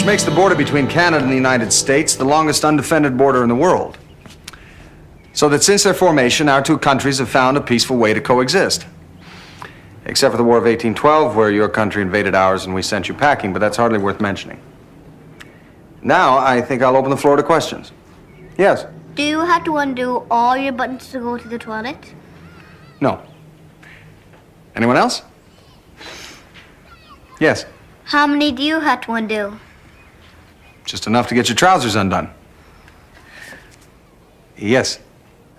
makes the border between Canada and the United States the longest undefended border in the world. So that since their formation, our two countries have found a peaceful way to coexist. Except for the War of 1812, where your country invaded ours and we sent you packing, but that's hardly worth mentioning. Now, I think I'll open the floor to questions. Yes? Do you have to undo all your buttons to go to the toilet? No. Anyone else? Yes? How many do you have to undo? Just enough to get your trousers undone. Yes?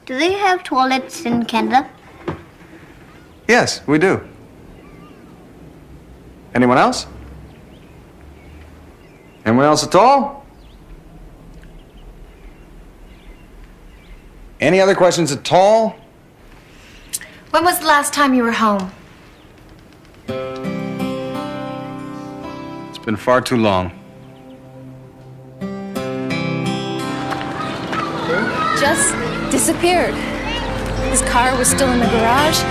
Do they have toilets in Canada? Yes, we do. Anyone else? Anyone else at all? Any other questions at all? When was the last time you were home? It's been far too long. Just disappeared. His car was still in the garage.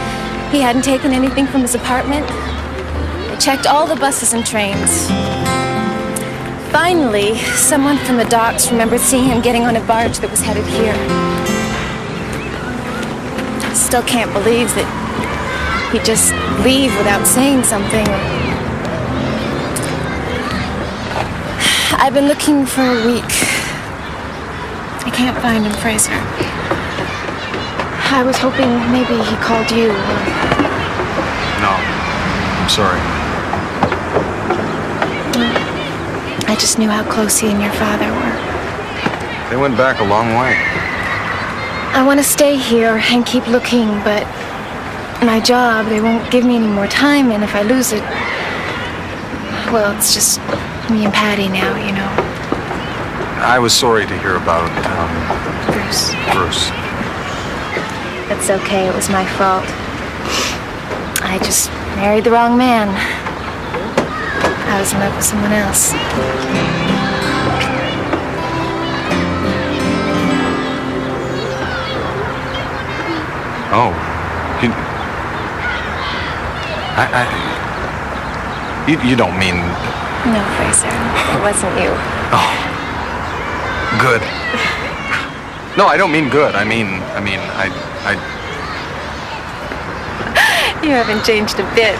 He hadn't taken anything from his apartment. I checked all the buses and trains. Finally, someone from the docks remembered seeing him getting on a barge that was headed here. I still can't believe that he'd just leave without saying something. I've been looking for a week. I can't find him, Fraser. I was hoping maybe he called you. No, I'm sorry. I just knew how close he and your father were. They went back a long way. I want to stay here and keep looking, but my job, they won't give me any more time, and if I lose it, well, it's just me and Patty now, you know. I was sorry to hear about Bruce. Bruce. It's okay, it was my fault. I just married the wrong man. I was in love with someone else. Oh. You don't mean... No, Fraser, it wasn't you. Oh. Good. No, I don't mean good. I mean, You haven't changed a bit.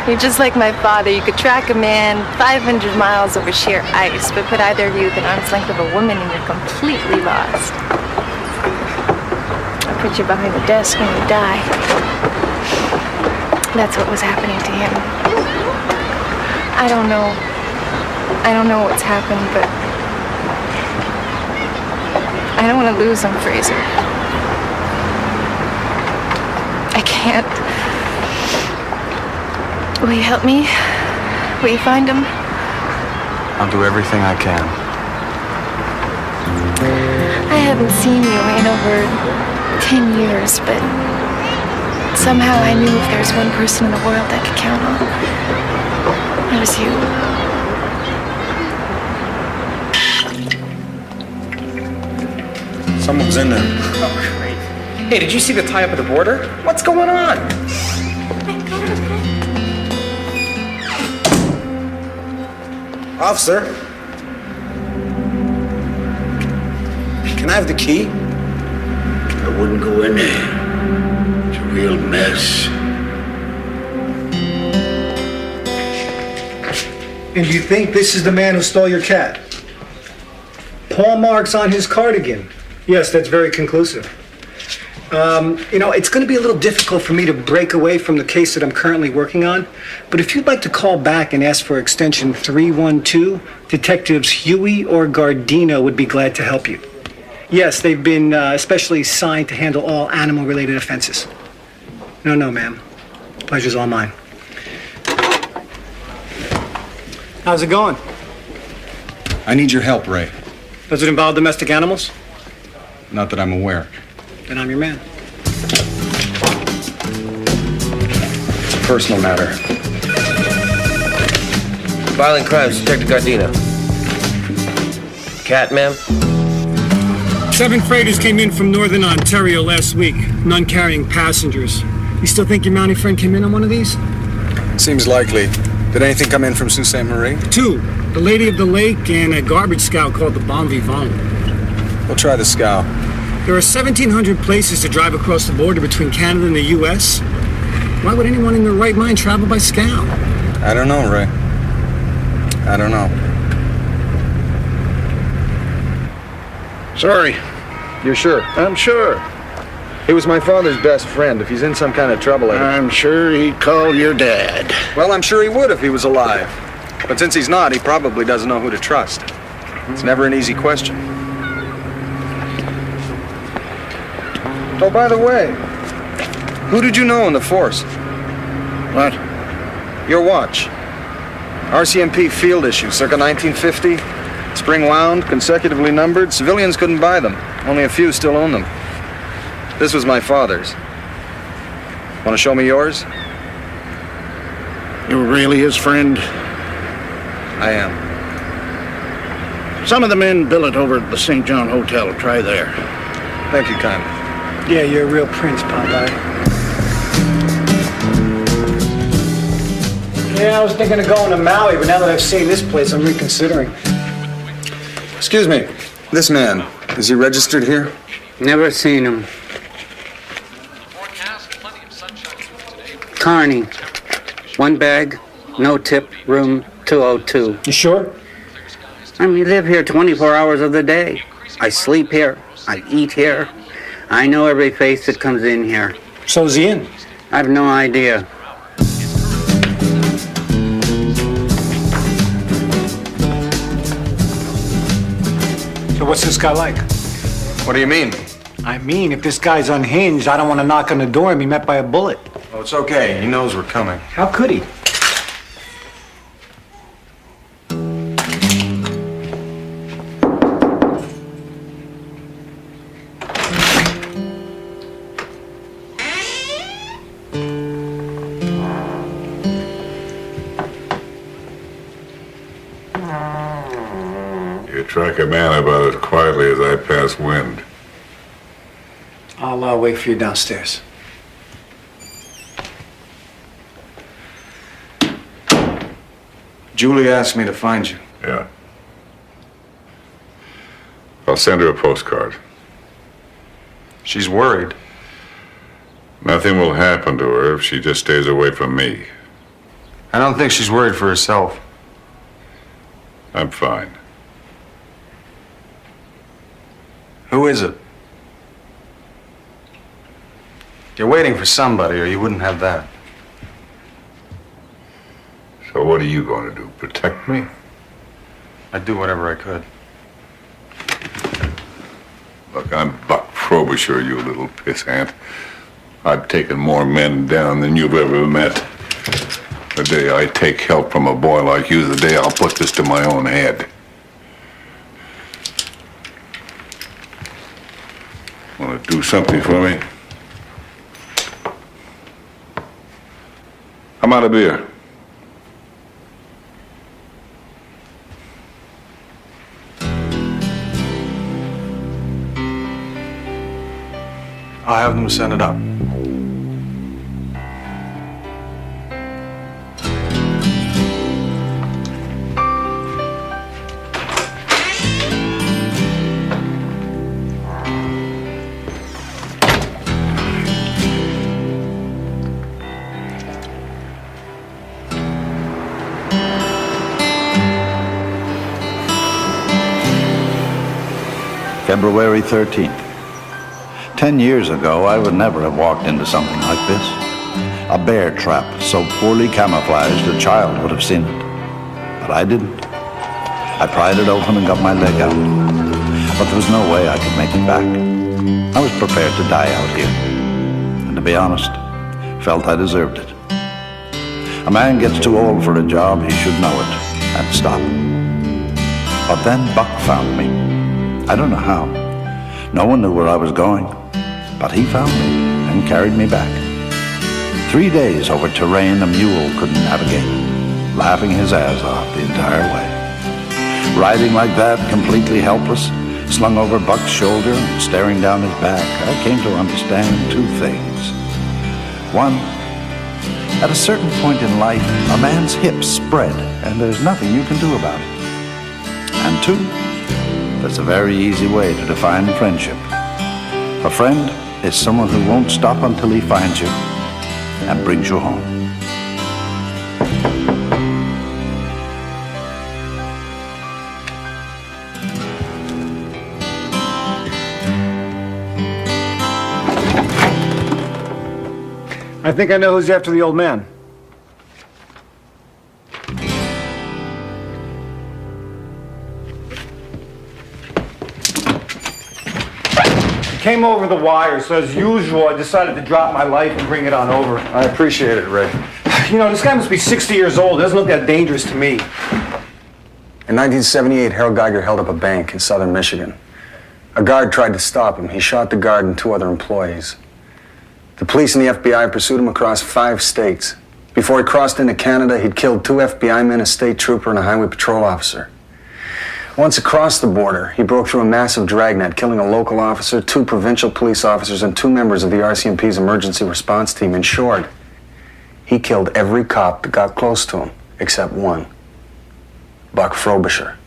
You're just like my father. You could track a man 500 miles over sheer ice, but put either of you within arm's length of a woman and you're completely lost. I'll put you behind the desk when you die. That's what was happening to him. I don't know what's happened, but I don't want to lose him, Fraser. I can't. Will you help me? Will you find him? I'll do everything I can. I haven't seen you in over 10 years, but somehow I knew if there was one person in the world I could count on, it was you. Someone was in there. Oh, great. Hey, did you see the tie-up at the border? What's going on? Officer, can I have the key? I wouldn't go in there. It's a real mess. And do you think this is the man who stole your cat? Paw marks on his cardigan. Yes, that's very conclusive. You know, it's going to be a little difficult for me to break away from the case that I'm currently working on, but if you'd like to call back and ask for extension 312, Detectives Huey or Gardino would be glad to help you. Yes, they've been especially assigned to handle all animal-related offenses. No, ma'am. Pleasure's all mine. How's it going? I need your help, Ray. Does it involve domestic animals? Not that I'm aware. Then I'm your man. It's a personal matter. Violent crimes, Detective Gardino. Cat, ma'am? 7 freighters came in from northern Ontario last week, none carrying passengers. You still think your Mountie friend came in on one of these? Seems likely. Did anything come in from Sault Ste. Marie? 2. the Lady of the Lake, and a garbage scow called the Bon Vivant. We'll try the scow. There are 1,700 places to drive across the border between Canada and the U.S. Why would anyone in their right mind travel by scow? I don't know, Ray. I don't know. Sorry. You're sure? I'm sure. He was my father's best friend. If he's in some kind of trouble, I'm sure he'd call your dad. Well, I'm sure he would if he was alive. But since he's not, he probably doesn't know who to trust. It's never an easy question. Oh, by the way, who did you know in the force? What? Your watch. RCMP field issue, circa 1950. Spring wound, consecutively numbered. Civilians couldn't buy them. Only a few still own them. This was my father's. Want to show me yours? You were really his friend? I am. Some of the men billet over at the St. John Hotel. Try there. Thank you kindly. Yeah, you're a real prince, Popeye. Yeah, I was thinking of going to Maui, but now that I've seen this place, I'm reconsidering. Excuse me. This man, is he registered here? Never seen him. Carney. One bag, no tip, room 202. You sure? I live here 24 hours of the day. I sleep here. I eat here. I know every face that comes in here. So's he in? I've no idea. So what's this guy like? What do you mean? I mean, if this guy's unhinged, I don't want to knock on the door and be met by a bullet. Oh, it's okay. He knows we're coming. How could he? You track a man about as quietly as I pass wind. I'll wait for you downstairs. Julie asked me to find you. Yeah. I'll send her a postcard. She's worried. Nothing will happen to her if she just stays away from me. I don't think she's worried for herself. I'm fine. Who is it? You're waiting for somebody, or you wouldn't have that. So what are you going to do? Protect me? I'd do whatever I could. Look, I'm Buck Frobisher, you little pissant. I've taken more men down than you've ever met. The day I take help from a boy like you, the day I'll put this to my own head. Want to do something for me? I'm out of beer. I'll have them send it up. February 13th. 10 years ago, I would never have walked into something like this. A bear trap so poorly camouflaged a child would have seen it. But I didn't. I pried it open and got my leg out. But there was no way I could make it back. I was prepared to die out here. And to be honest, felt I deserved it. A man gets too old for a job, he should know it and stop. But then Buck found me. I don't know how. No one knew where I was going. But he found me and carried me back. 3 days over terrain a mule couldn't navigate, laughing his ass off the entire way. Riding like that, completely helpless, slung over Buck's shoulder and staring down his back, I came to understand two things. One, at a certain point in life, a man's hips spread, and there's nothing you can do about it. And two, there's a very easy way to define friendship. A friend is someone who won't stop until he finds you and brings you home. I think I know who's after the old man. Came over the wire, so as usual, I decided to drop my life and bring it on over. I appreciate it, Ray. You know, this guy must be 60 years old. Doesn't look that dangerous to me. In 1978, Harold Geiger held up a bank in southern Michigan. A guard tried to stop him. He shot the guard and 2 other employees. The police and the FBI pursued him across 5 states. Before he crossed into Canada, he'd killed 2 FBI men, a state trooper, and a highway patrol officer. Once across the border, he broke through a massive dragnet, killing a local officer, 2 provincial police officers, and 2 members of the RCMP's emergency response team. In short, he killed every cop that got close to him, except one, Buck Frobisher.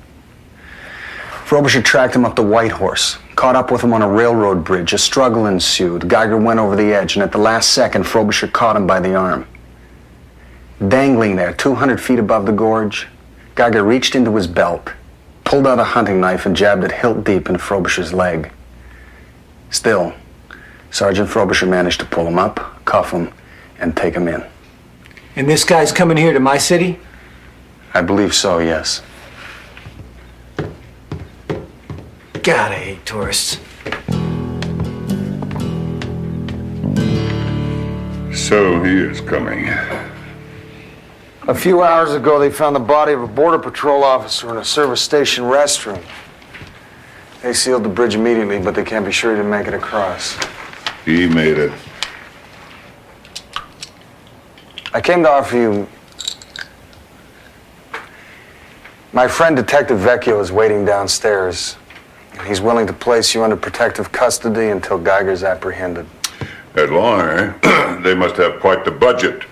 Frobisher tracked him up the White Horse, caught up with him on a railroad bridge. A struggle ensued. Geiger went over the edge, and at the last second, Frobisher caught him by the arm. Dangling there, 200 feet above the gorge, Geiger reached into his belt, pulled out a hunting knife and jabbed it hilt deep into Frobisher's leg. Still, Sergeant Frobisher managed to pull him up, cuff him, and take him in. And this guy's coming here to my city? I believe so, yes. God, I hate tourists. So he is coming. A few hours ago, they found the body of a Border Patrol officer in a service station restroom. They sealed the bridge immediately, but they can't be sure he didn't make it across. He made it. I came to offer you... My friend Detective Vecchio is waiting downstairs. He's willing to place you under protective custody until Geiger's apprehended. That long, eh? They must have quite the budget.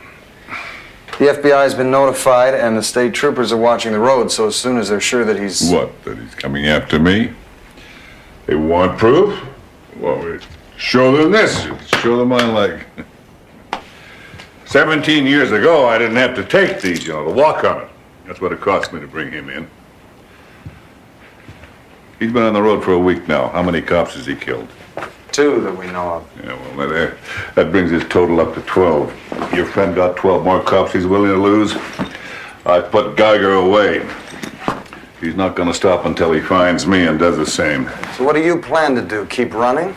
The FBI has been notified, and the state troopers are watching the road, so as soon as they're sure that he's... What, that he's coming after me? They want proof? Well, show them this. Show them my leg. 17 years ago, I didn't have to take these, to walk on it. That's what it cost me to bring him in. He's been on the road for a week now. How many cops has he killed? 2 that we know of. Yeah, well, that brings his total up to 12. Your friend got 12 more cops he's willing to lose. I put Geiger away. He's not going to stop until he finds me and does the same. So what do you plan to do? Keep running?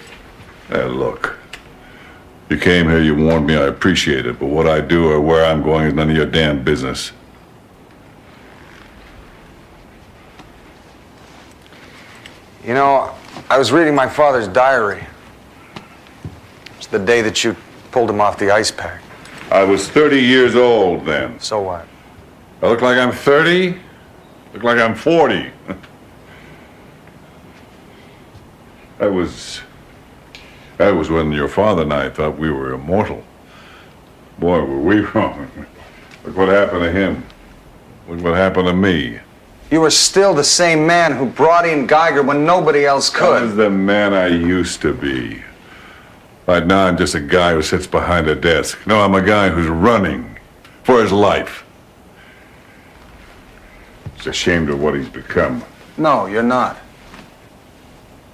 Hey, look. You came here, you warned me, I appreciate it. But what I do or where I'm going is none of your damn business. You know, I was reading my father's diary. It's the day that you pulled him off the ice pack. I was 30 years old then. So what? I look like I'm 30? Look like I'm 40. That was when your father and I thought we were immortal. Boy, were we wrong. Look what happened to him. Look what happened to me. You were still the same man who brought in Geiger when nobody else could. I was the man I used to be. Right now, I'm just a guy who sits behind a desk. No, I'm a guy who's running for his life. He's ashamed of what he's become. No, you're not.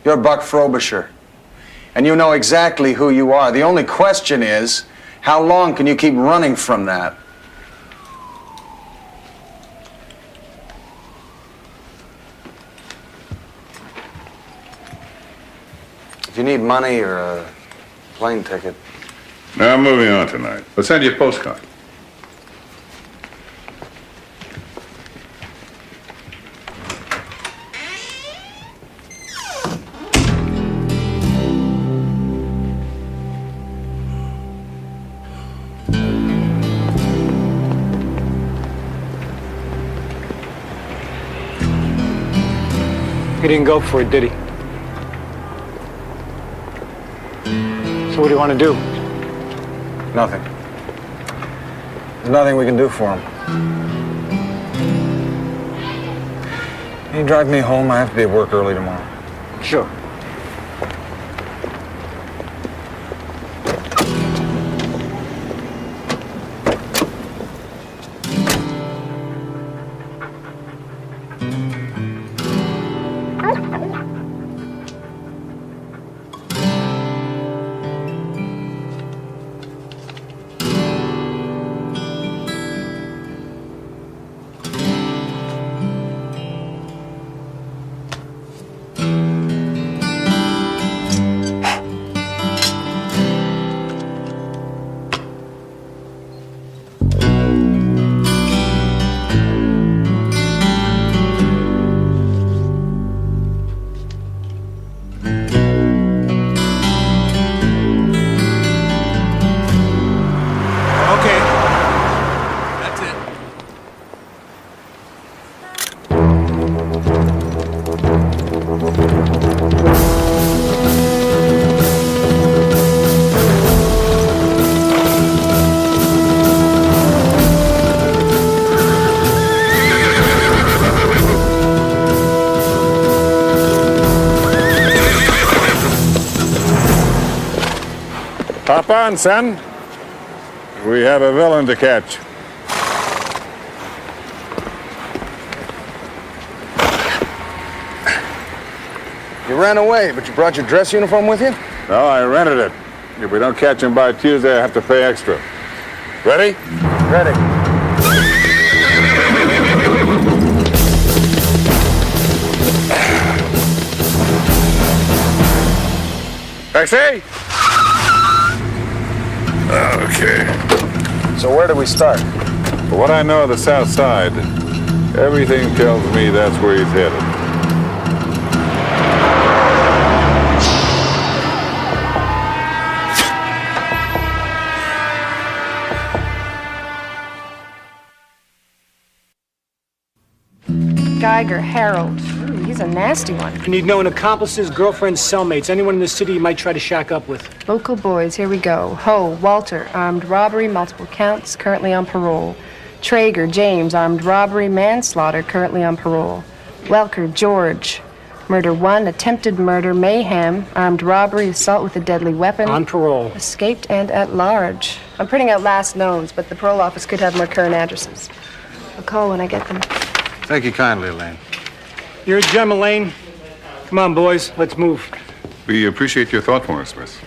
You're Buck Frobisher. And you know exactly who you are. The only question is, how long can you keep running from that? If you need money or a plane ticket. Now, I'm moving on tonight. Let's send you a postcard. He didn't go for it, did he? So what do you want to do? Nothing. There's nothing we can do for him. Can you drive me home? I have to be at work early tomorrow. Sure. Hop on, son. We have a villain to catch. You ran away, but you brought your dress uniform with you? No, I rented it. If we don't catch him by Tuesday, I have to pay extra. Ready? Ready. Taxi! Okay. So where do we start? For what I know of the South Side, everything tells me that's where he's headed. Geiger, Harold. Ooh, he's a nasty one. You need known accomplices, girlfriends, cellmates, anyone in the city you might try to shack up with. Local boys, here we go. Ho, Walter, armed robbery, multiple counts, currently on parole. Traeger, James, armed robbery, manslaughter, currently on parole. Welker, George, murder 1, attempted murder, mayhem, armed robbery, assault with a deadly weapon. On parole. Escaped and at large. I'm printing out last knowns, but the parole office could have more current addresses. I'll call when I get them. Thank you kindly, Elaine. You're a gem, Elaine. Come on, boys, let's move. We appreciate your thoughtfulness, miss.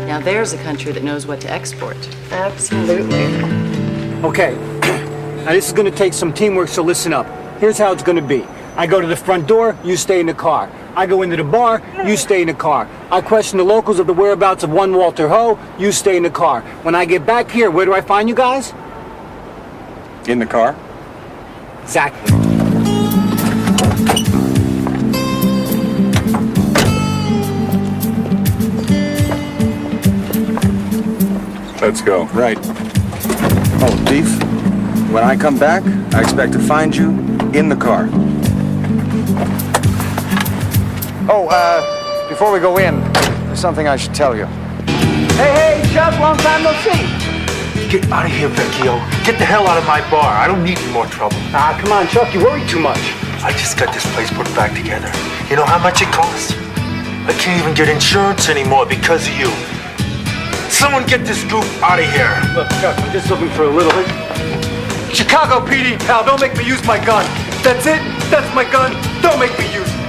Now there's a country that knows what to export. Absolutely. Okay, now this is gonna take some teamwork, so listen up. Here's how it's gonna be. I go to the front door, you stay in the car. I go into the bar, you stay in the car. I question the locals of the whereabouts of one Walter Ho, you stay in the car. When I get back here, where do I find you guys? In the car? Exactly. Let's go. Right. Oh, Thief, when I come back, I expect to find you in the car. Oh, before we go in, there's something I should tell you. Hey, Chuck, long time no see. Get out of here, Vecchio. Get the hell out of my bar. I don't need any more trouble. Ah, come on, Chuck, you worry too much. I just got this place put back together. You know how much it costs? I can't even get insurance anymore because of you. Someone get this group out of here. Look, Chuck, I'm just looking for a little... Chicago PD, pal, don't make me use my gun. That's it, that's my gun. Don't make me use it.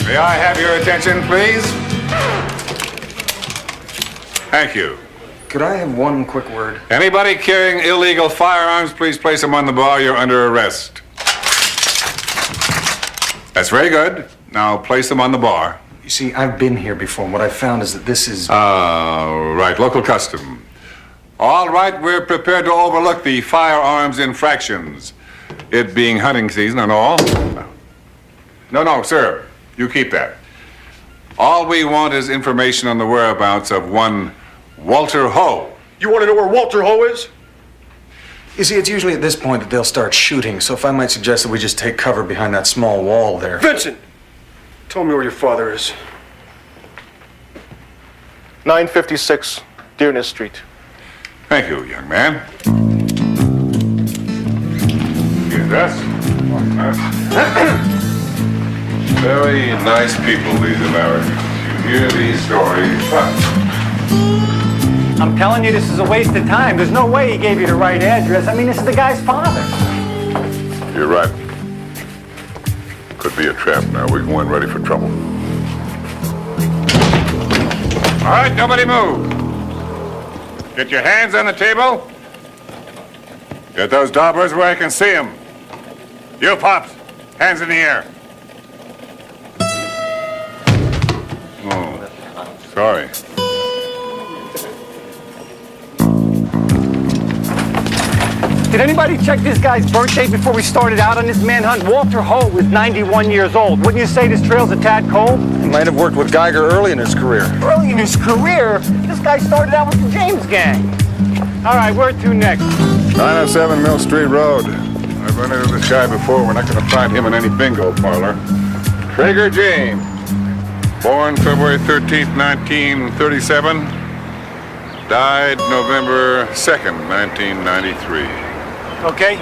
May I have your attention, please? Thank you. Could I have one quick word? Anybody carrying illegal firearms, please place them on the bar. You're under arrest. That's very good. Now place them on the bar. You see, I've been here before, and what I've found is that this is... Right, local custom. All right, we're prepared to overlook the firearms infractions. It being hunting season and all. No, sir. You keep that. All we want is information on the whereabouts of one Walter Ho. You want to know where Walter Ho is? You see, it's usually at this point that they'll start shooting, so if I might suggest that we just take cover behind that small wall there. Vincent! Tell me where your father is. 956 Dearness Street. Thank you, young man. Yes, very nice people, these Americans. You hear these stories, but... I'm telling you, this is a waste of time. There's no way he gave you the right address. I mean, this is the guy's father. You're right. Could be a trap now. We can win ready for trouble. All right, nobody move. Get your hands on the table. Get those daubers where I can see them. You, Pops, hands in the air. Oh, sorry. Did anybody check this guy's birthday before we started out on this manhunt? Walter Holt was 91 years old. Wouldn't you say this trail's a tad cold? He might have worked with Geiger early in his career. Early in his career? This guy started out with the James Gang. All right, where to next? 907 Mill Street Road. I've run into this guy before. We're not going to find him in any bingo parlor. Traeger James. Born February 13th, 1937. Died November 2nd, 1993. Okay,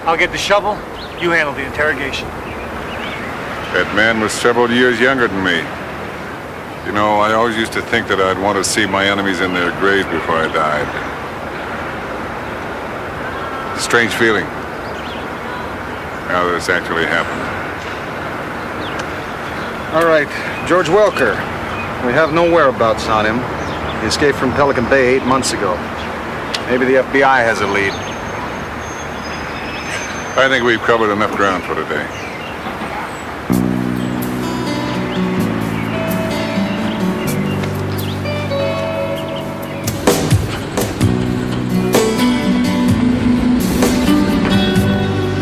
I'll get the shovel. You handle the interrogation. That man was several years younger than me. You know, I always used to think that I'd want to see my enemies in their graves before I died. Strange feeling. Now that it's actually happened. All right, George Welker. We have no whereabouts on him. He escaped from Pelican Bay 8 months ago. Maybe the FBI has a lead. I think we've covered enough ground for today.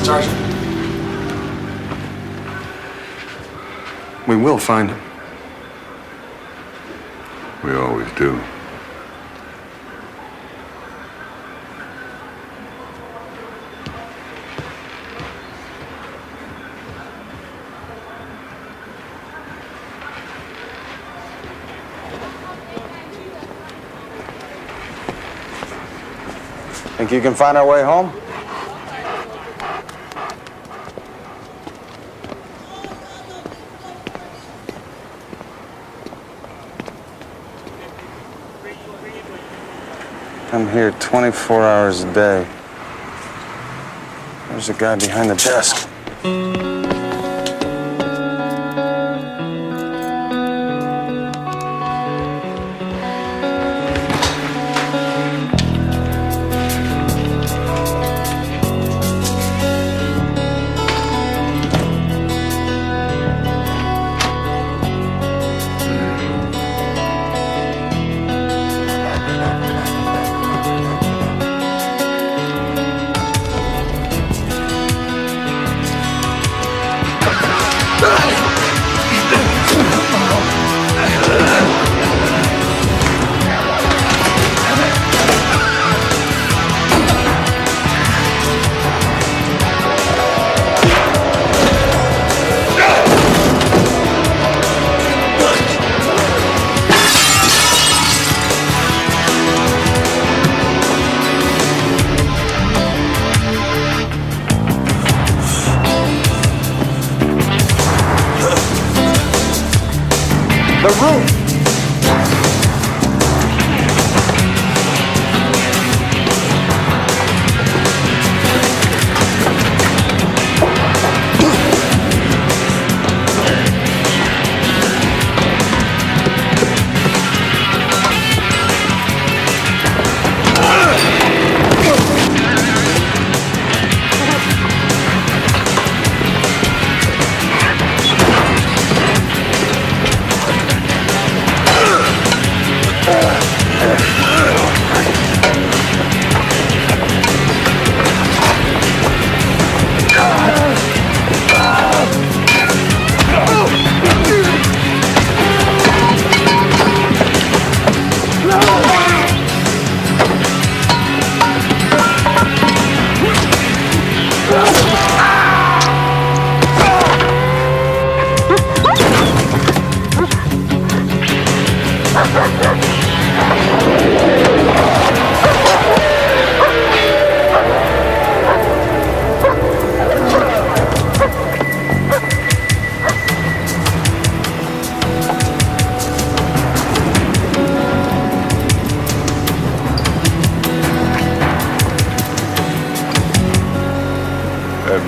Sergeant. We will find him. We always do. Think you can find our way home? I'm here 24 hours a day. There's a guy behind the desk.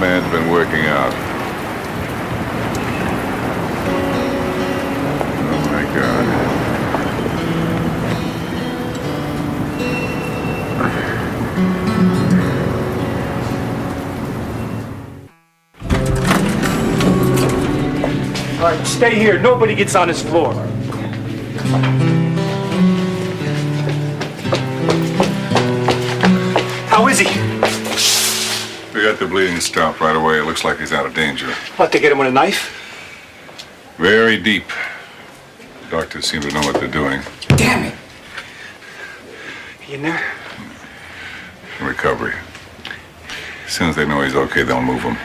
man's been working out. Oh, my God. All right, stay here. Nobody gets on this floor. How is he? We got the bleeding stopped right away. It looks like he's out of danger. What, they get him with a knife? Very deep. Doctors seem to know what they're doing. Damn it. You in there? Recovery. As soon as they know he's okay, they'll move him.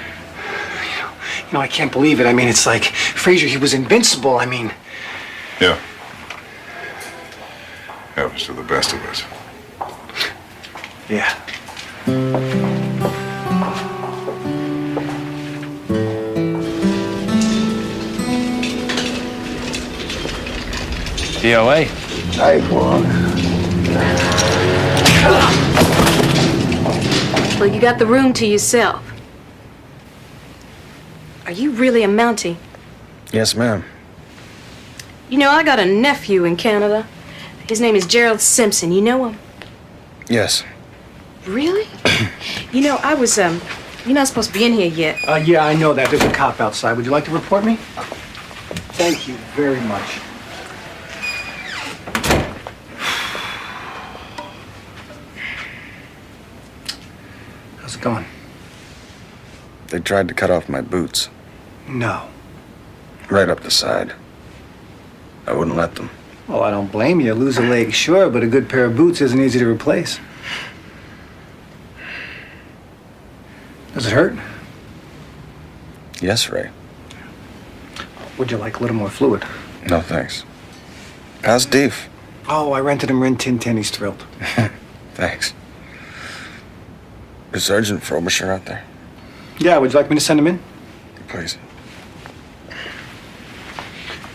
You know, I can't believe it. I mean, it's like Frazier, he was invincible. I mean... Yeah. Happens to the best of us. Yeah. DOA. Nice one. Well, you got the room to yourself. Are you really a Mountie? Yes, ma'am. You know, I got a nephew in Canada. His name is Gerald Simpson. You know him? Yes. Really? You know, you're not supposed to be in here yet. Yeah, I know that. There's a cop outside. Would you like to report me? Thank you very much. How's it going? They tried to cut off my boots. No. Right up the side. I wouldn't let them. Well, I don't blame you. Lose a leg, sure, but a good pair of boots isn't easy to replace. Does it hurt? Yes, Ray. Would you like a little more fluid? No, thanks. How's Dave? Oh, I rented him Rin Tin Tin. He's thrilled. Thanks. Is Sergeant Frobisher out there? Yeah, would you like me to send him in? Please.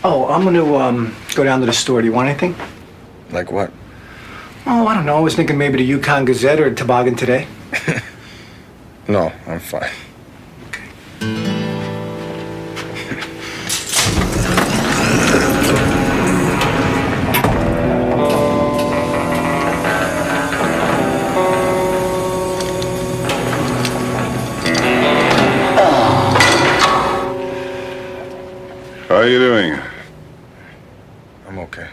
Oh, I'm gonna go down to the store. Do you want anything? Like what? Oh, I don't know. I was thinking maybe the Yukon Gazette or Toboggan Today. No, I'm fine. How are you doing? I'm okay.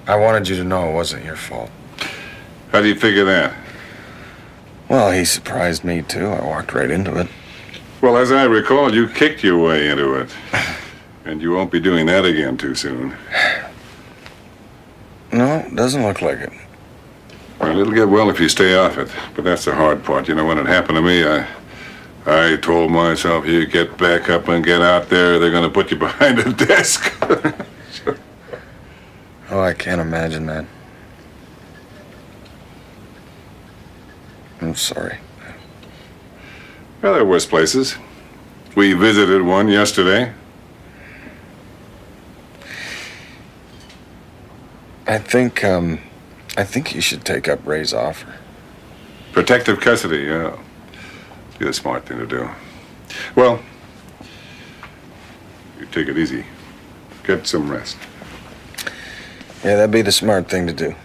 I wanted you to know it wasn't your fault. How do you figure that? Well, he surprised me, too. I walked right into it. Well, as I recall, you kicked your way into it. And you won't be doing that again too soon. No, it doesn't look like it. Well, it'll get well if you stay off it. But that's the hard part. You know, when it happened to me, I told myself, you get back up and get out there, they're going to put you behind a desk. Oh, I can't imagine that. I'm sorry. Well, there are worse places. We visited one yesterday. I think you should take up Ray's offer. Protective custody, yeah. Be the smart thing to do. Well, you take it easy. Get some rest. Yeah, that'd be the smart thing to do.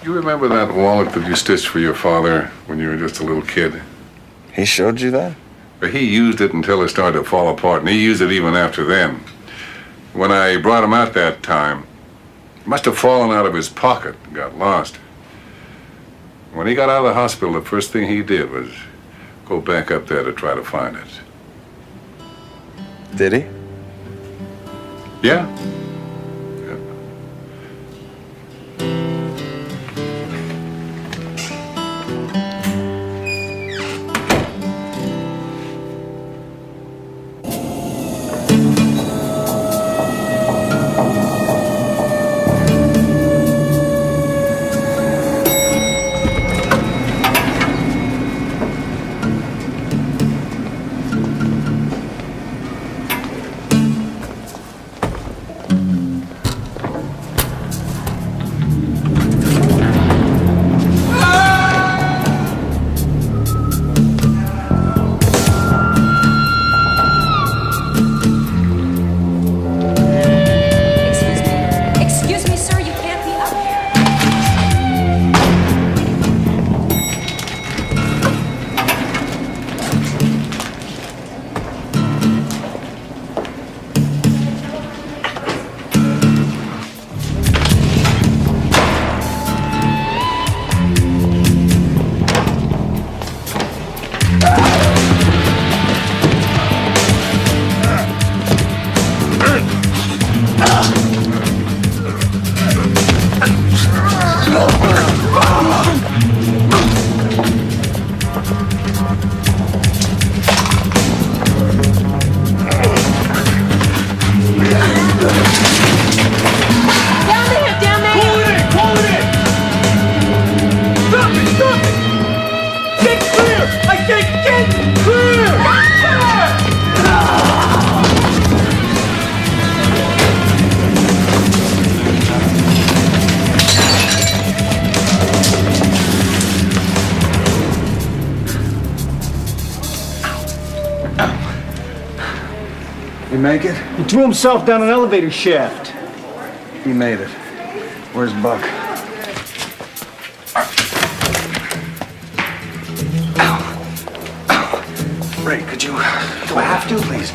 You remember that wallet that you stitched for your father when you were just a little kid? He showed you that? But he used it until it started to fall apart, and he used it even after then. When I brought him out that time, it must have fallen out of his pocket and got lost. When he got out of the hospital, the first thing he did was go back up there to try to find it. Did he? Yeah. You make it? He threw himself down an elevator shaft. He made it. Where's Buck? Ray, could you... Do I have to? Please.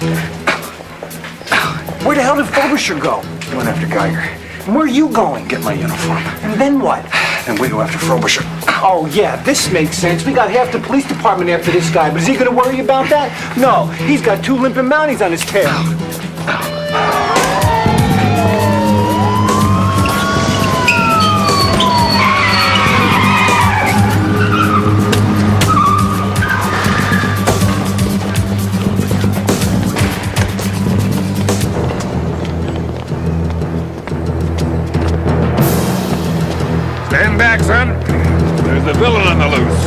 Where the hell did Frobisher go? He went after Geiger. And where are you going? Get my uniform. And then what? And we go after Frobisher. Oh, yeah, this makes sense. We got half the police department after this guy, but is he gonna worry about that? No, he's got 2 limping Mounties on his tail. Stand back, son. There's a villain on the loose.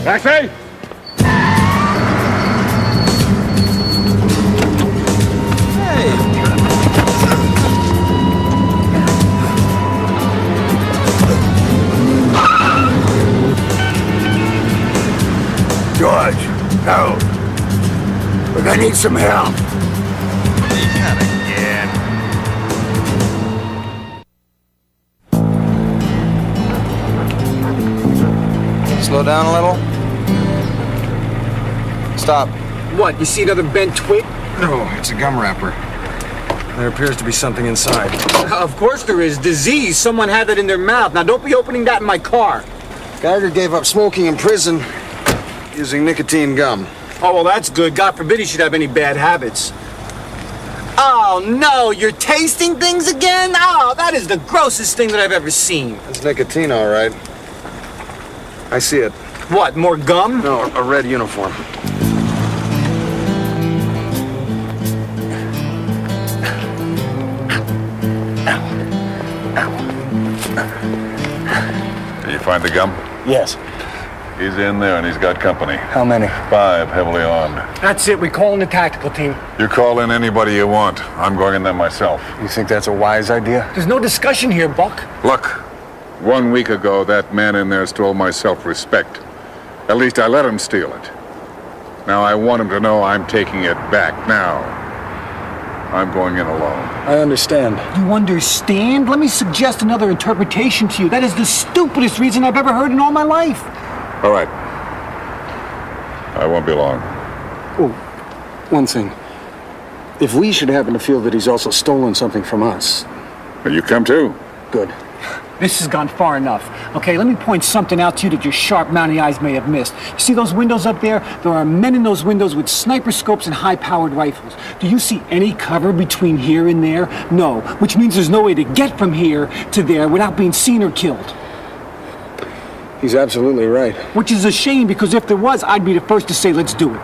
Taxi! George, no. Look, I need some help. Not again. Slow down a little. Stop. What, you see another bent twig? No, it's a gum wrapper. There appears to be something inside. Of course there is. Disease. Someone had it in their mouth. Now don't be opening that in my car. Geiger gave up smoking in prison using nicotine gum. Oh, well, that's good. God forbid he should have any bad habits. Oh, no, you're tasting things again? Oh, that is the grossest thing that I've ever seen. It's nicotine, all right. I see it. What, more gum? No, a red uniform. Did you find the gum? Yes. He's in there and he's got company. How many? 5 heavily armed. That's it. We call in the tactical team. You call in anybody you want. I'm going in there myself. You think that's a wise idea? There's no discussion here, Buck. Look, 1 week ago, that man in there stole my self-respect. At least I let him steal it. Now I want him to know I'm taking it back now. I'm going in alone. I understand. You understand? Let me suggest another interpretation to you. That is the stupidest reason I've ever heard in all my life. All right. I won't be long. Oh, one thing. If we should happen to feel that he's also stolen something from us. Well, you come too. Good. This has gone far enough. Okay, let me point something out to you that your sharp Mountie eyes may have missed. You see those windows up there? There are men in those windows with sniper scopes and high-powered rifles. Do you see any cover between here and there? No, which means there's no way to get from here to there without being seen or killed. He's absolutely right. Which is a shame, because if there was, I'd be the first to say, let's do it.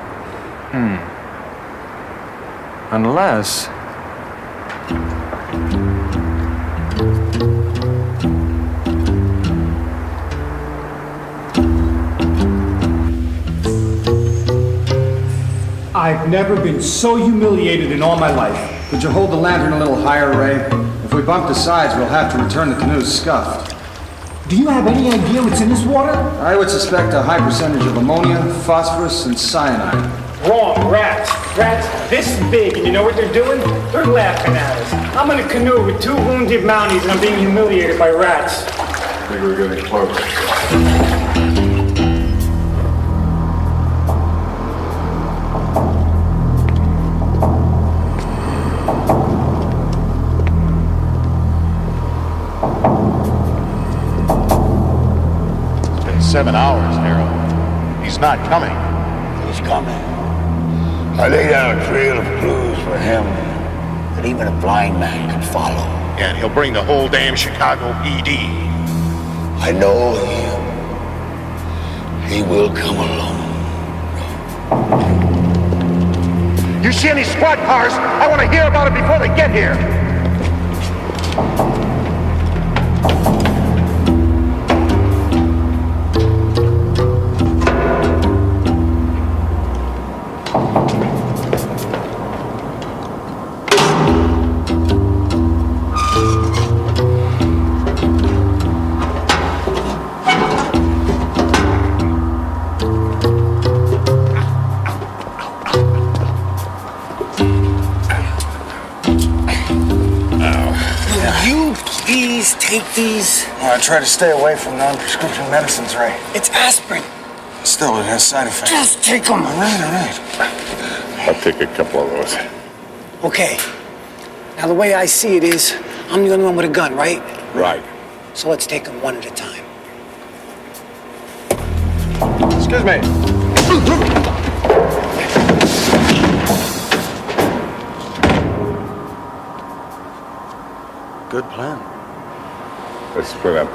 Unless... I've never been so humiliated in all my life. Could you hold the lantern a little higher, Ray? If we bump the sides, we'll have to return the canoes scuffed. Do you have any idea what's in this water? I would suspect a high percentage of ammonia, phosphorus, and cyanide. Wrong. Rats. Rats this big, and you know what they're doing? They're laughing at us. I'm in a canoe with 2 wounded Mounties, and I'm being humiliated by rats. I think we're getting close. It's been 7 hours, Harold. He's not coming. He's coming. I laid out a trail of clues for him that even a blind man can follow. Yeah, and he'll bring the whole damn Chicago PD. I know him. He will come alone. You see any squad cars? I want to hear about it before they get here. keys? I try to stay away from non-prescription medicines, Ray. It's aspirin. Still, it has side effects. Just take them. All right. I'll take a couple of those. Okay. Now, the way I see it is, I'm the only one with a gun, right? Right. So let's take them one at a time. Excuse me. Good plan. Let's split up.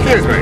Excuse me.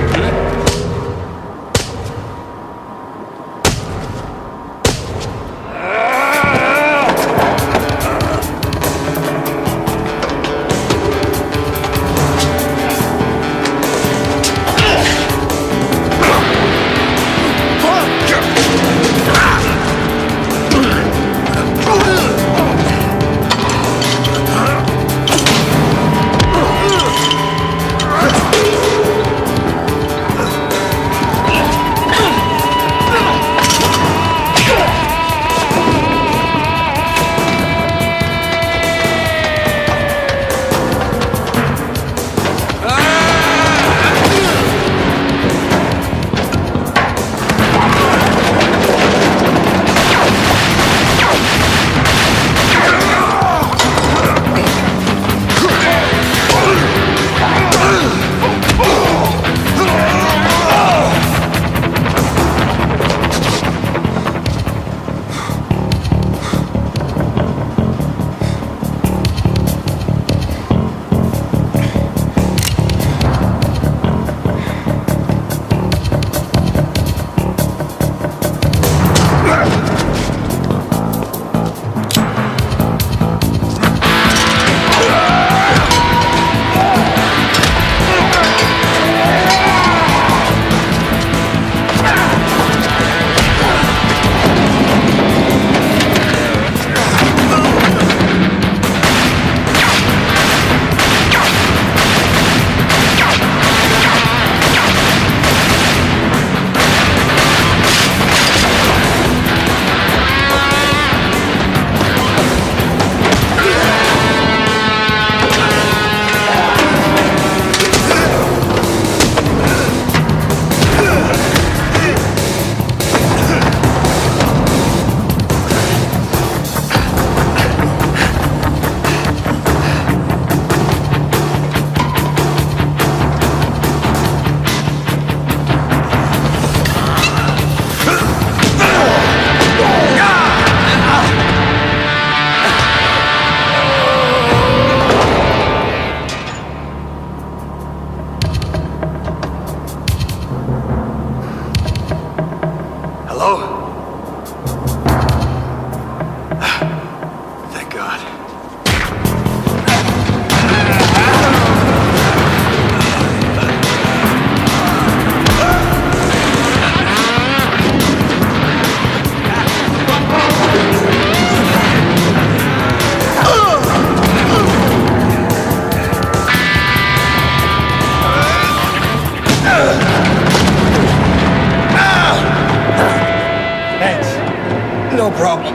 No problem.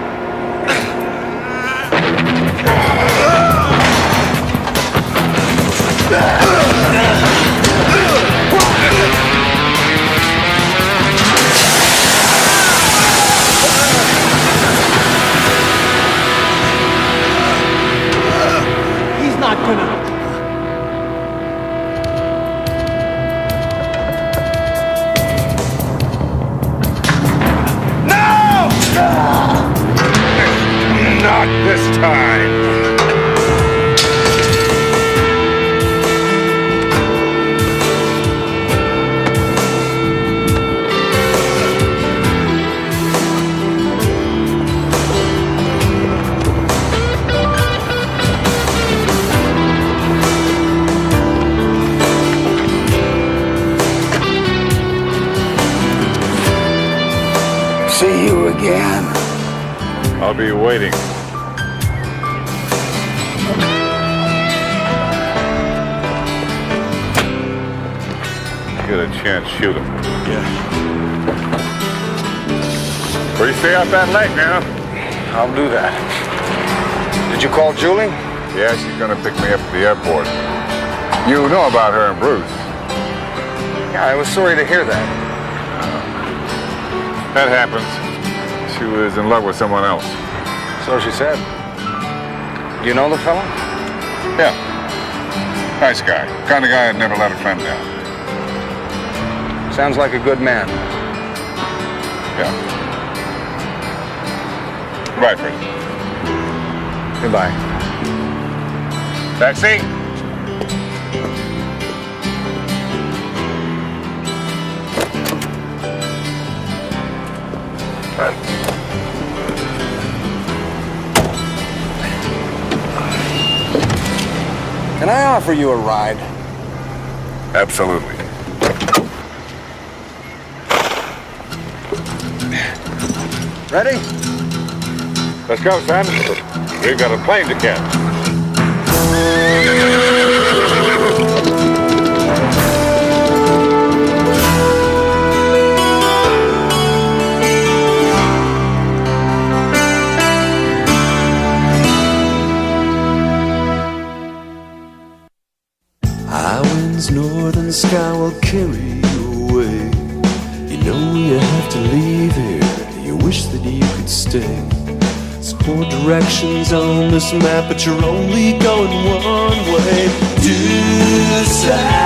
He's not gonna... Not this time. see you again. I'll be waiting. Get a chance, shoot him. Yeah. Where you stay out that lake now? I'll do that. Did you call Julie? Yeah, she's gonna pick me up at the airport. You know about her and Bruce. Yeah, I was sorry to hear that. That happens. She was in love with someone else. So she said. Do you know the fellow? Yeah. Nice guy. Kind of guy that never let a friend down. Sounds like a good man. Yeah. Goodbye, Fred. Goodbye. Taxi? Can I offer you a ride? Absolutely. Ready? Let's go, son. We've got a plane to catch. Island's northern sky will carry you away. You know you have to leave here. You wish that you could stay. There's 4 directions on this map, but you're only going one way. Due south.